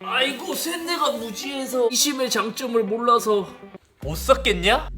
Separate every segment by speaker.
Speaker 1: 아이고 샌내가 무지해서 이심의 장점을 몰라서 못 샀겠냐?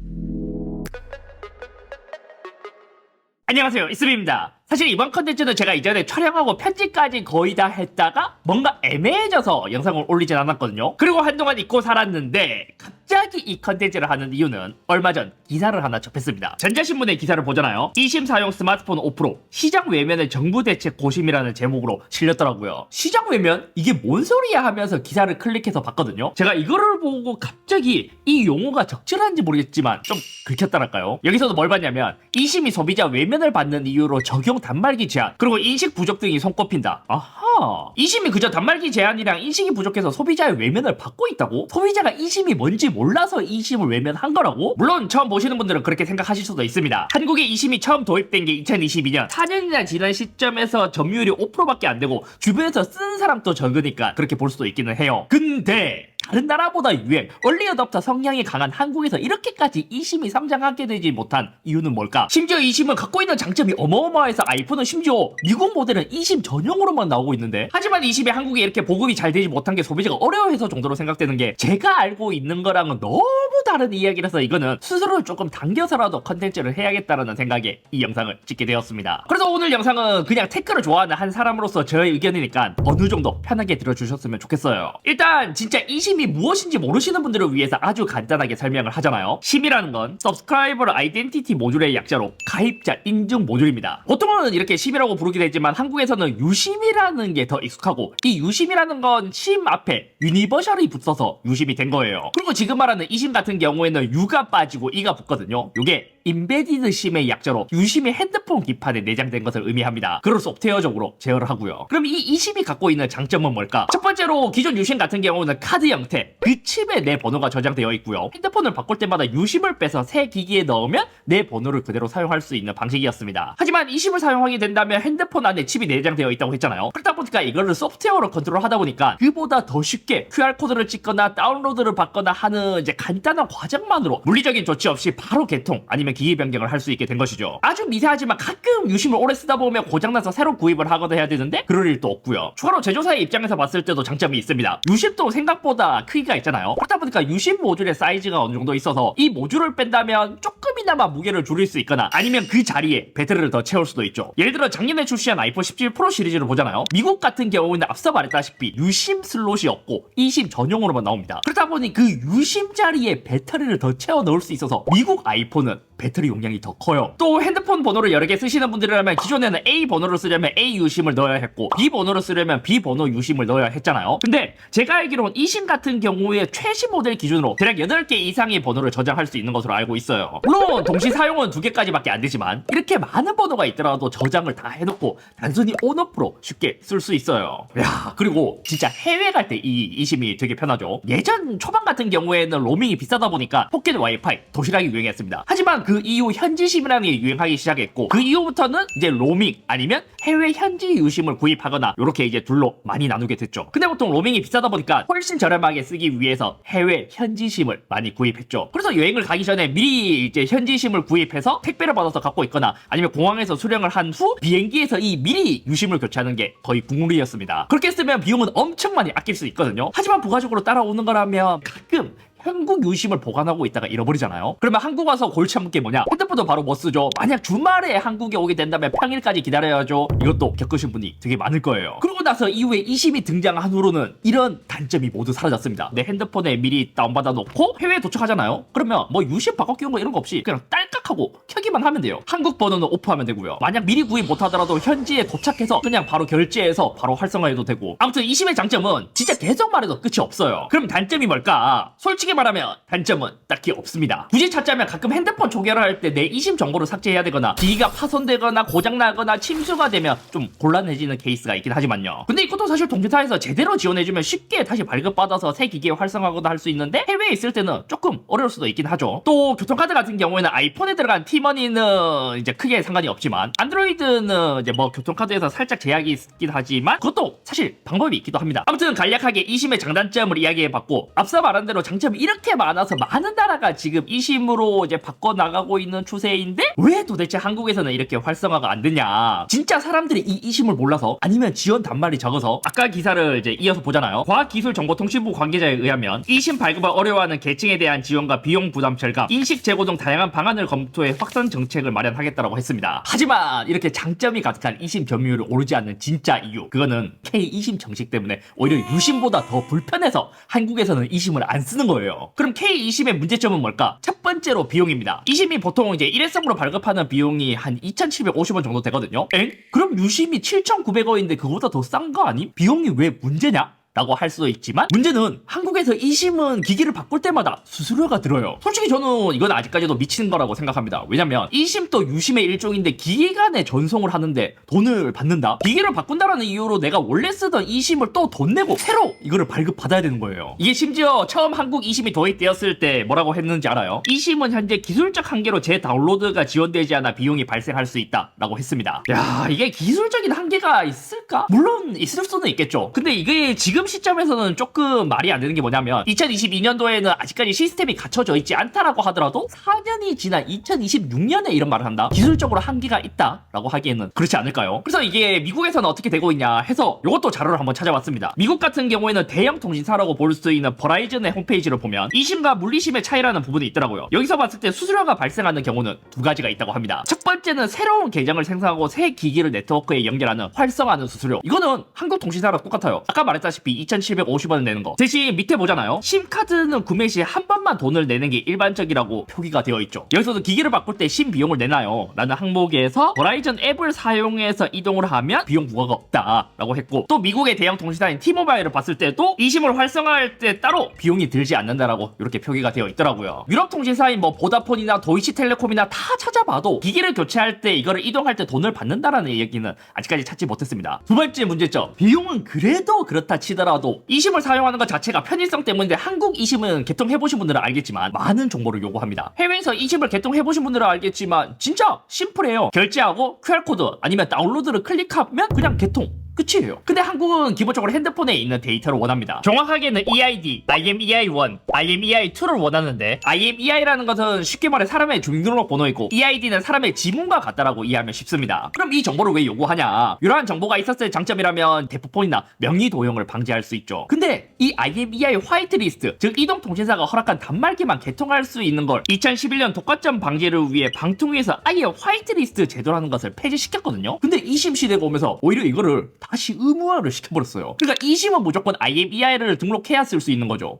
Speaker 2: 안녕하세요, 이스비입니다. 사실 이번 컨텐츠는 제가 이전에 촬영하고 편집까지 거의 다 했다가 뭔가 애매해져서 영상을 올리진 않았거든요. 그리고 한동안 잊고 살았는데 갑자기 이 컨텐츠를 하는 이유는 얼마 전 기사를 하나 접했습니다. 전자신문의 기사를 보잖아요. 이심 사용 스마트폰 5% 시장 외면의 정부 대책 고심이라는 제목으로 실렸더라고요. 시장 외면? 이게 뭔 소리야 하면서 기사를 클릭해서 봤거든요. 제가 이거를 보고 갑자기 이 용어가 적절한지 모르겠지만 좀 긁혔다랄까요. 여기서도 뭘 봤냐면 이심이 소비자 외면을 받는 이유로 적용 단말기 제한 그리고 인식 부족 등이 손꼽힌다. 아하, 이심이 그저 단말기 제한이랑 인식이 부족해서 소비자의 외면을 받고 있다고? 소비자가 이심이 뭔지 몰라서 이심을 외면한 거라고? 물론 처음 보시는 분들은 그렇게 생각하실 수도 있습니다. 한국에 이심이 처음 도입된 게 2022년 4년이나 지난 시점에서 점유율이 5%밖에 안 되고 주변에서 쓰는 사람도 적으니까 그렇게 볼 수도 있기는 해요. 근데 다른 나라보다 유행, 얼리 어답터 성향이 강한 한국에서 이렇게까지 이심이 성장하게 되지 못한 이유는 뭘까? 심지어 이심은 갖고 있는 장점이 어마어마해서 아이폰은 심지어 미국 모델은 이심 전용으로만 나오고 있는데, 하지만 이심이 한국에 이렇게 보급이 잘 되지 못한 게 소비자가 어려워해서 정도로 생각되는 게 제가 알고 있는 거랑은 너무 다른 이야기라서 이거는 스스로를 조금 당겨서라도 컨텐츠를 해야겠다라는 생각에 이 영상을 찍게 되었습니다. 그래서 오늘 영상은 그냥 테크를 좋아하는 한 사람으로서 저의 의견이니까 어느 정도 편하게 들어주셨으면 좋겠어요. 일단 진짜 이심 이 무엇인지 모르시는 분들을 위해서 아주 간단하게 설명을 하잖아요. 심이라는 건 Subscriber Identity 모듈의 약자로 가입자 인증 모듈입니다. 보통은 이렇게 심이라고 부르기도 했지만 한국에서는 유심이라는 게 더 익숙하고, 이 유심이라는 건 심 앞에 유니버셜이 붙어서 유심이 된 거예요. 그리고 지금 말하는 이심 같은 경우에는 유가 빠지고 이가 붙거든요. 이게 임베디드 심의 약자로 유심이 핸드폰 기판에 내장된 것을 의미합니다. 그걸 소프트웨어적으로 제어를 하고요. 그럼 이 이심이 갖고 있는 장점은 뭘까? 첫 번째로 기존 유심 같은 경우는 카드 형태, 그 칩에 내 번호가 저장되어 있고요. 핸드폰을 바꿀 때마다 유심을 빼서 새 기기에 넣으면 내 번호를 그대로 사용할 수 있는 방식이었습니다. 하지만 이심을 사용하게 된다면 핸드폰 안에 칩이 내장되어 있다고 했잖아요. 그러다 보니까 이거를 소프트웨어로 컨트롤 하다 보니까 그보다 더 쉽게 QR코드를 찍거나 다운로드를 받거나 하는 이제 간단한 과정만으로 물리적인 조치 없이 바로 개통 아니면 기기 변경을 할 수 있게 된 것이죠. 아주 미세하지만 가끔 유심을 오래 쓰다 보면 고장나서 새로 구입을 하거나 해야 되는데 그럴 일도 없고요. 추가로 제조사의 입장에서 봤을 때도 장점이 있습니다. 유심도 생각보다 크기가 있잖아요. 그러다 보니까 유심 모듈의 사이즈가 어느 정도 있어서 이 모듈을 뺀다면 조금이나마 무게를 줄일 수 있거나 아니면 그 자리에 배터리를 더 채울 수도 있죠. 예를 들어 작년에 출시한 아이폰 17 프로 시리즈를 보잖아요. 미국 같은 경우는 앞서 말했다시피 유심 슬롯이 없고 이심 전용으로만 나옵니다. 그러다 보니 그 유심 자리에 배터리를 더 채워 넣을 수 있어서 미국 아이폰은 배터리 용량이 더 커요. 또 핸드폰 번호를 여러 개 쓰시는 분들이라면 기존에는 A 번호를 쓰려면 A 유심을 넣어야 했고 B 번호를 쓰려면 B 번호 유심을 넣어야 했잖아요. 근데 제가 알기로는 이심 같은 경우에 최신 모델 기준으로 대략 8개 이상의 번호를 저장할 수 있는 것으로 알고 있어요. 물론 동시 사용은 2개까지밖에 안 되지만 이렇게 많은 번호가 있더라도 저장을 다 해놓고 단순히 온오프로 쉽게 쓸 수 있어요. 야, 그리고 진짜 해외 갈 때 이 이심이 되게 편하죠. 예전 초반 같은 경우에는 로밍이 비싸다 보니까 포켓 와이파이 도시락이 유행했습니다. 하지만 그 이후 현지심이라는 게 유행하기 시작했고 그 이후부터는 이제 로밍 아니면 해외 현지 유심을 구입하거나 이렇게 이제 둘로 많이 나누게 됐죠. 근데 보통 로밍이 비싸다 보니까 훨씬 저렴하게 쓰기 위해서 해외 현지심을 많이 구입했죠. 그래서 여행을 가기 전에 미리 이제 현지심을 구입해서 택배를 받아서 갖고 있거나 아니면 공항에서 수령을 한 후 비행기에서 이 미리 유심을 교체하는 게 거의 국룰이었습니다. 그렇게 쓰면 비용은 엄청 많이 아낄 수 있거든요. 하지만 부가적으로 따라오는 거라면 가끔 한국 유심을 보관하고 있다가 잃어버리잖아요. 그러면 한국 와서 골치 아픈 게 뭐냐? 핸드폰도 바로 못 쓰죠. 만약 주말에 한국에 오게 된다면 평일까지 기다려야죠. 이것도 겪으신 분이 되게 많을 거예요. 그러고 나서 이후에 이심이 등장한 후로는 이런 단점이 모두 사라졌습니다. 내 핸드폰에 미리 다운받아 놓고 해외에 도착하잖아요. 그러면 뭐 유심 바꿔 끼운 거 이런 거 없이 그냥 딸깍하고 켜기만 하면 돼요. 한국 번호는 오프하면 되고요. 만약 미리 구입 못하더라도 현지에 도착해서 그냥 바로 결제해서 바로 활성화해도 되고. 아무튼 이심의 장점은 진짜 계속 말해도 끝이 없어요. 그럼 단점이 뭘까? 솔직히 말하면 단점은 딱히 없습니다. 굳이 찾자면 가끔 핸드폰 초기화를 할 때 내 이심 정보를 삭제해야 되거나 기기가 파손되거나 고장나거나 침수가 되면 좀 곤란해지는 케이스가 있긴 하지만요. 근데 이것도 사실 동기타에서 제대로 지원해주면 쉽게 다시 발급받아서 새 기기에 활성화하거나 할 수 있는데 해외에 있을 때는 조금 어려울 수도 있긴 하죠. 또 교통카드 같은 경우에는 아이폰에 들어간 티머니는 이제 크게 상관이 없지만 안드로이드는 이제 뭐 교통카드에서 살짝 제약이 있긴 하지만 그것도 사실 방법이 있기도 합니다. 아무튼 간략하게 e심의 장단점을 이야기해봤고 앞서 말한 대로 장점이 이렇게 많아서 많은 나라가 지금 e심으로 이제 바꿔나가고 있는 추세인데 왜 도대체 한국에서는 이렇게 활성화가 안 되냐. 진짜 사람들이 이 e심을 몰라서 아니면 지원 단말이 적어서 아까 기사를 이제 이어서 보잖아요. 과학기술정보통신부 관계자에 의하면 e심 발급을 어려워하는 계층에 대한 지원과 비용 부담 절감, 인식 제고 등 다양한 방안을 검토해 확산 정책을 마련하겠다라고 했습니다. 하지만 이렇게 장점이 가득한 e심 점유율이 오르지 않는 진짜 이유, 그거는 K e심 정식 때문에 오히려 유심보다 더 불편해서 한국에서는 e심을 안 쓰는 거예요. 그럼 K e심의 문제점은 뭘까? 첫 번째로 비용입니다. e심이 보통 이제 일회성으로 발급하는 비용이 한 2,750원 정도 되거든요. 엥? 그럼 유심이 7,900원인데 그거보다 더 싼 거 아님? 비용이 왜 문제냐? 라고 할 수도 있지만 문제는 한국에서 e심은 기기를 바꿀 때마다 수수료가 들어요. 솔직히 저는 이건 아직까지도 미치는 거라고 생각합니다. 왜냐면 e심도 유심의 일종인데 기기 간에 전송을 하는데 돈을 받는다? 기기를 바꾼다라는 이유로 내가 원래 쓰던 e심을 또 돈 내고 새로 이거를 발급받아야 되는 거예요. 이게 심지어 처음 한국 e심이 도입되었을 때 뭐라고 했는지 알아요? e심은 현재 기술적 한계로 재다운로드가 지원되지 않아 비용이 발생할 수 있다 라고 했습니다. 야, 이게 기술적인 한계가 있을까? 물론 있을 수는 있겠죠. 근데 이게 지금 시점에서는 조금 말이 안 되는 게 뭐냐면 2022년도에는 아직까지 시스템이 갖춰져 있지 않다라고 하더라도 4년이 지난 2026년에 이런 말을 한다? 기술적으로 한계가 있다라고 하기에는 그렇지 않을까요? 그래서 이게 미국에서는 어떻게 되고 있냐 해서 이것도 자료를 한번 찾아봤습니다. 미국 같은 경우에는 대형 통신사라고 볼 수 있는 버라이즌의 홈페이지를 보면 e심과 물리심의 차이라는 부분이 있더라고요. 여기서 봤을 때 수수료가 발생하는 경우는 두 가지가 있다고 합니다. 첫 번째는 새로운 계정을 생성하고 새 기기를 네트워크에 연결하는 활성화하는 수수료. 이거는 한국 통신사랑 똑같아요. 아까 말했다시피 2,750원을 내는 거. 대신 밑에 보잖아요. 심카드는 구매 시 한 번만 돈을 내는 게 일반적이라고 표기가 되어 있죠. 여기서도 기기를 바꿀 때 심 비용을 내나요? 라는 항목에서 버라이즌 앱을 사용해서 이동을 하면 비용 부과가 없다 라고 했고, 또 미국의 대형 통신사인 티모바일을 봤을 때도 e심을 활성화할 때 따로 비용이 들지 않는다라고 이렇게 표기가 되어 있더라고요. 유럽 통신사인 뭐 보다폰이나 도이치텔레콤이나 다 찾아봐도 기기를 교체할 때 이거를 이동할 때 돈을 받는다라는 얘기는 아직까지 찾지 못했습니다. 두 번째 문제점. 비용은 그래도 그렇다 치더라도 e심을 사용하는 것 자체가 편의성 때문인데 한국 e심은 개통해보신 분들은 알겠지만 많은 정보를 요구합니다. 해외에서 e심을 개통해보신 분들은 알겠지만 진짜 심플해요. 결제하고 QR코드 아니면 다운로드를 클릭하면 그냥 개통 끝이에요. 근데 한국은 기본적으로 핸드폰에 있는 데이터를 원합니다. 정확하게는 EID, IMEI1, IMEI2를 원하는데 IMEI라는 것은 쉽게 말해 사람의 주민등록번호이고 EID는 사람의 지문과 같다라고 이해하면 쉽습니다. 그럼 이 정보를 왜 요구하냐? 이러한 정보가 있었을 때 장점이라면 대포폰이나 명의 도용을 방지할 수 있죠. 근데 이 IMEI 화이트리스트, 즉 이동통신사가 허락한 단말기만 개통할 수 있는 걸 2011년 독과점 방지를 위해 방통위에서 아예 화이트리스트 제도라는 것을 폐지시켰거든요. 근데 e심 시대가 오면서 오히려 이거를 다시 의무화를 시켜버렸어요. 그러니까 e심은 무조건 IMEI를 등록해야 쓸 수 있는 거죠.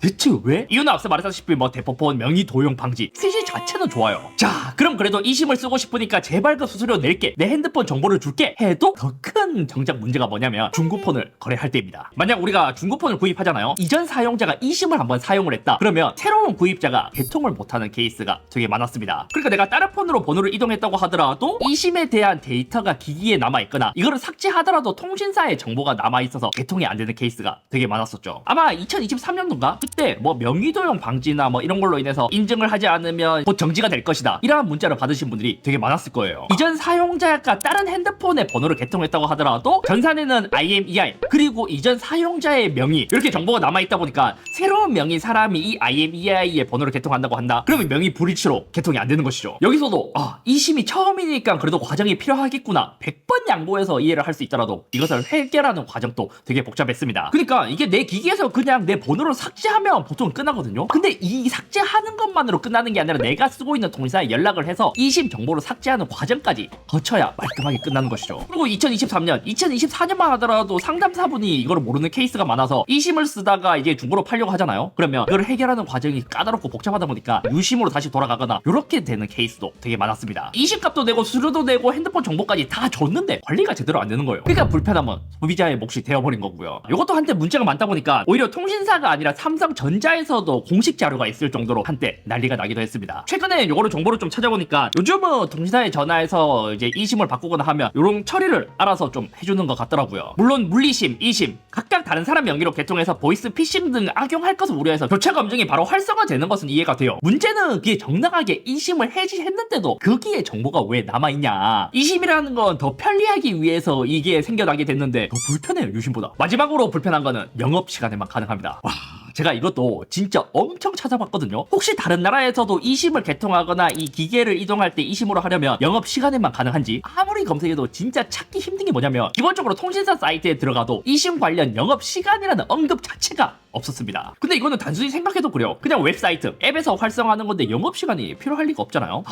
Speaker 2: 대체 왜? 이유는 앞서 말했다시피 뭐 대포폰, 명의 도용 방지, 취지 자체는 좋아요. 자, 그럼 그래도 e심을 쓰고 싶으니까 제발 그 수수료 낼게, 내 핸드폰 정보를 줄게 해도 더 큰 정작 문제가 뭐냐면 중고폰을 거래할 때입니다. 만약 우리가 중고폰을 구입하잖아요. 이전 사용자가 e심을 한번 사용을 했다. 그러면 새로운 구입자가 개통을 못하는 케이스가 되게 많았습니다. 그러니까 내가 다른 폰으로 번호를 이동했다고 하더라도 e심에 대한 데이터가 기기에 남아있거나 이거를 삭제하더라도 통신사의 정보가 남아있어서 개통이 안 되는 케이스가 되게 많았었죠. 아마 2023년도인가? 그때 뭐 명의도용 방지나 뭐 이런 걸로 인해서 인증을 하지 않으면 곧 정지가 될 것이다, 이러한 문자를 받으신 분들이 되게 많았을 거예요. 이전 사용자가 다른 핸드폰의 번호를 개통했다고 하더라도 전산에는 IMEI 그리고 이전 사용자의 명의 이렇게 정보가 남아있다 보니까 새로운 명의 사람이 이 IMEI의 번호를 개통한다고 한다? 그러면 명의 불일치로 개통이 안 되는 것이죠. 여기서도 e심이 처음이니까 그래도 과정이 필요하겠구나 100번 양보해서 이해를 할 수 있더라도 이것을 해결하는 과정도 되게 복잡했습니다. 그러니까 이게 내 기기에서 그냥 내 번호를 삭제하면 보통 끝나거든요. 근데 이 삭제하는 것만으로 끝나는 게 아니라 내가 쓰고 있는 통신사에 연락을 해서 e심 정보를 삭제하는 과정까지 거쳐야 말끔하게 끝나는 것이죠. 그리고 2024년만 하더라도 상담사분이 이걸 모르는 케이스가 많아서 e심을 쓰다가 이제 중고로 팔려고 하잖아요. 그러면 이걸 해결하는 과정이 까다롭고 복잡하다 보니까 유심으로 다시 돌아가거나 이렇게 되는 케이스도 되게 많았습니다. e심 값도 내고 수수료도 내고 핸드폰 정보까지 다 줬는데 관리가 제대로 안 되는 거예요. 그러니까 불편함은 소비자의 몫이 되어버린 거고요. 이것도 한때 문제가 많다 보니까 오히려 통신사가 아니라 삼성전자에서도 공식 자료가 있을 정도로 한때 난리가 나기도 했습니다. 최근에 이거를 정보를 좀 찾아보니까 요즘은 통신사에 전화해서 이제 e심을 바꾸거나 하면 이런 처리를 알아서 편해서 좀 해주는 것 같더라고요. 물론 물리심, 2심 각각 다른 사람 명의로 개통해서 보이스 피싱 등 악용할 것을 우려해서 교체 검증이 바로 활성화되는 것은 이해가 돼요. 문제는 그게 정당하게 2심을 해지했는데도 거기에 정보가 왜 남아있냐. 2심이라는 건 더 편리하기 위해서 이게 생겨나게 됐는데 더 불편해요, 유심보다. 마지막으로 불편한 거는 영업시간에만 가능합니다. 와, 제가 이것도 진짜 엄청 찾아봤거든요. 혹시 다른 나라에서도 2심을 개통하거나 이 기계를 이동할 때 2심으로 하려면 영업시간에만 가능한지 아무리 검색해도 진짜 찾기 힘든 게 뭐냐면 기본적으로 통신사 사이트에 들어가도 2심 관련 영업시간이라는 언급 자체가 없었습니다. 근데 이거는 단순히 생각해도 그래요. 그냥 웹사이트, 앱에서 활성화하는 건데 영업시간이 필요할 리가 없잖아요.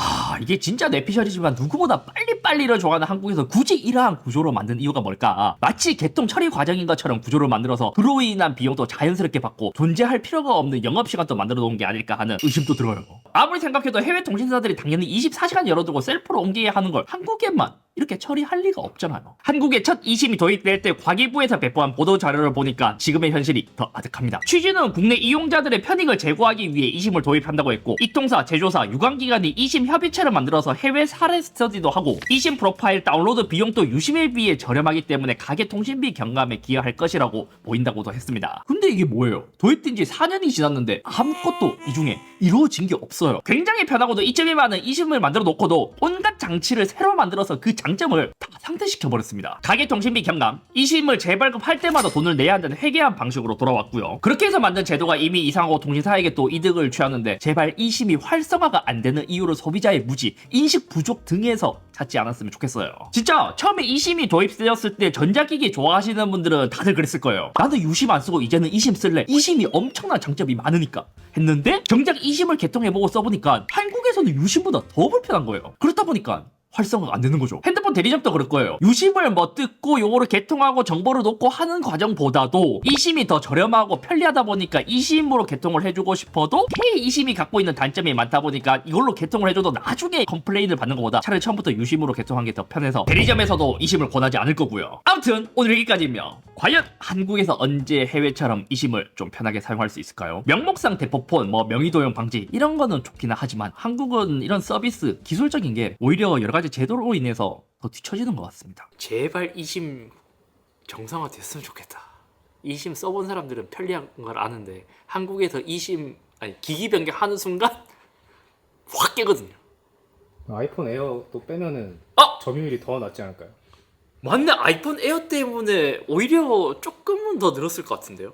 Speaker 2: 이게 진짜 내피셜이지만 누구보다 빨리빨리를 좋아하는 한국에서 굳이 이러한 구조로 만든 이유가 뭘까? 마치 개통 처리 과정인 것처럼 구조를 만들어서 그로 인한 비용도 자연스럽게 받고 존재할 필요가 없는 영업시간도 만들어 놓은 게 아닐까 하는 의심도 들어요. 아무리 생각해도 해외 통신사들이 당연히 24시간 열어두고 셀프로 옮겨야 하는 걸 한국에만 이렇게 처리할 리가 없잖아요. 한국의 첫 2심이 도입될 때 과기부에서 배포한 보도 자료를 보니까 지금의 현실이 더 아득합니다. 취지는 국내 이용자들의 편익을 제고하기 위해 2심을 도입한다고 했고 이통사, 제조사, 유관기관이 2심 협의체를 만들어서 해외 사례 스터디도 하고 2심 프로파일 다운로드 비용도 유심에 비해 저렴하기 때문에 가계 통신비 경감에 기여할 것이라고 보인다고도 했습니다. 근데 이게 뭐예요? 도입된 지 4년이 지났는데 아무것도 이 중에 이루어진 게 없어요. 굉장히 편하고도 이점이 많은 2심을 만들어 놓고도 온갖 장치를 새로 만들어서 그 장점을 다 상쇄시켜버렸습니다. 가계통신비 경감, 2심을 재발급할 때마다 돈을 내야 한다는 회계한 방식으로 돌아왔고요. 그렇게 해서 만든 제도가 이미 이상하고 통신사에게 또 이득을 취하는데 제발 2심이 활성화가 안 되는 이유로 소비자의 무지, 인식 부족 등에서 찾지 않았으면 좋겠어요. 진짜 처음에 2심이 도입되었을 때 전자기기 좋아하시는 분들은 다들 그랬을 거예요. 나는 유심 안 쓰고 이제는 2심 쓸래. 2심이 엄청난 장점이 많으니까 했는데 정작 2심을 개통해보고 써보니까 한국에서는 유심보다 더 불편한 거예요. 그렇다 보니까 활성화가 안 되는 거죠. 핸드폰 대리점도 그럴 거예요. 유심을 뭐 뜯고 요거를 개통하고 정보를 놓고 하는 과정보다도 2심이 더 저렴하고 편리하다 보니까 2심으로 개통을 해주고 싶어도 K2심이 갖고 있는 단점이 많다 보니까 이걸로 개통을 해줘도 나중에 컴플레인을 받는 것보다 차라리 처음부터 유심으로 개통한 게 더 편해서 대리점에서도 2심을 권하지 않을 거고요. 아무튼 오늘 여기까지입니다. 과연 한국에서 언제 해외처럼 2심을 좀 편하게 사용할 수 있을까요? 명목상 대포폰, 뭐 명의도용 방지 이런 거는 좋기는 하지만 한국은 이런 서비스 기술적인 게 오히려 여러 가지 제도로 인해서 더 뒤처지는 것 같습니다.
Speaker 1: 제발 2심 정상화 됐으면 좋겠다. 2심 써본 사람들은 편리한 걸 아는데 한국에서 2심 기기 변경하는 순간 확 깨거든요.
Speaker 3: 아이폰 에어 또 빼면은 점유율이 더 낮지 않을까요?
Speaker 1: 맞네. 아이폰 에어 때문에 오히려 조금은 더 늘었을 것 같은데요.